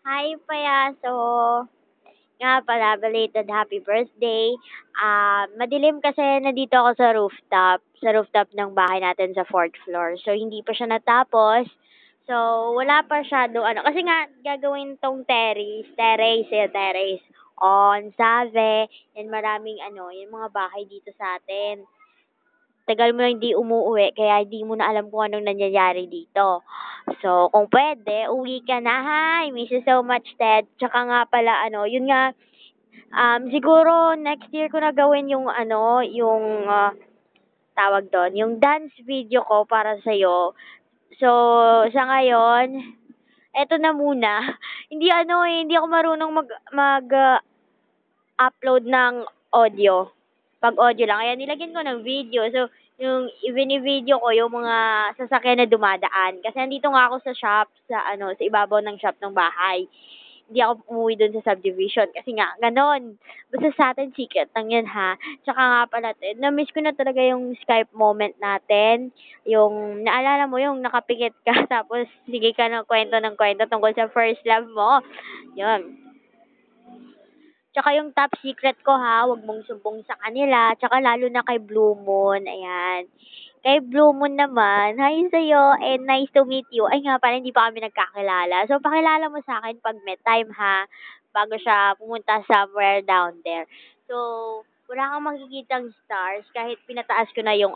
Hi, Payaso. Nga pala, belated happy birthday. Madilim kasi nandito ako sa rooftop ng bahay natin sa fourth floor. So, hindi pa siya natapos. So, wala pa siya doon. Kasi nga, gagawin tong terrace on Save, and maraming yung mga bahay dito sa atin. Tagal mo na hindi umuuwi kaya hindi mo na alam kung anong nangyayari dito. So, kung puwede, uwi ka na ha. I miss you so much, Ted. Tsaka nga pala yun nga, siguro next year ko na gawin yung tawag dun, yung dance video ko para sa'yo. So, sa ngayon, eto na muna. Hindi ako marunong upload ng audio. 'Pag audio lang, kaya nilagyan ko ng video. So, yung ibini-video ko yung mga sasakyan na dumadaan. Kasi nandito nga ako sa shop, sa ibabaw ng shop ng bahay. Hindi ako umuwi dun sa subdivision kasi nga gano'n. Basta sa'tin secret lang 'yun ha. Tsaka nga pala na-miss ko na talaga yung Skype moment natin. Yung naalala mo yung nakapikit ka tapos sige ka ng kuwento tungkol sa first love mo, 'yun. Tsaka yung top secret ko ha, wag mong sumbong sa kanila, tsaka lalo na kay Blue Moon, ayan. Kay Blue Moon naman, hi sa'yo and nice to meet you. Ay nga pala, hindi pa kami nagkakilala. So, pakilala mo sa akin 'pag may time ha, bago siya pumunta somewhere down there. So, wala kang makikitang stars kahit pinataas ko na yung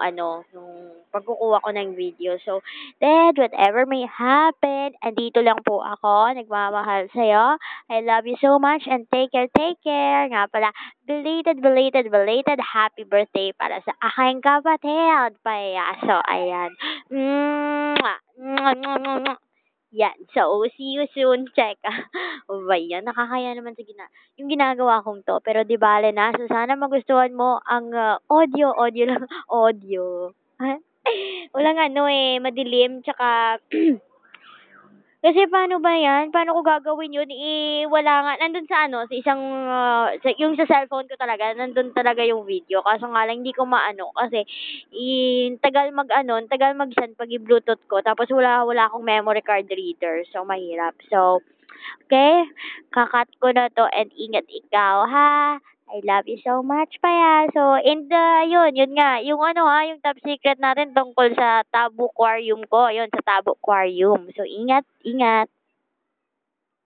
pagkukuha ko ng video. So, Dad, whatever may happen, andito lang po ako, nagmamahal sa'yo. I love you so much and take care, take care. Nga pala, belated happy birthday para sa aking kapatid, Payaso. Ayan. Mwah! Mwah, mwah, mwah, mwah. Yan. So, see you soon. Check. O ba yan? Nakakaya naman yung ginagawa kong to. Pero di bale na. So, sana magustuhan mo ang audio lang. Audio. Walang madilim. Tsaka, kasi paano ba 'yan? Paano ko gagawin 'yun, wala nga nandun sa isang, yung sa cellphone ko talaga nandun talaga yung video kaso nga lang hindi ko maano kasi, tagal mag-send 'pag i-bluetooth ko tapos wala akong memory card reader so mahirap. So, okay ko na 'to and ingat ikaw ha. I love you so much Payaso and, yun nga yung yung top secret natin tungkol sa Tabo Aquarium ko, yun sa Tabo Aquarium. So ingat, ingat.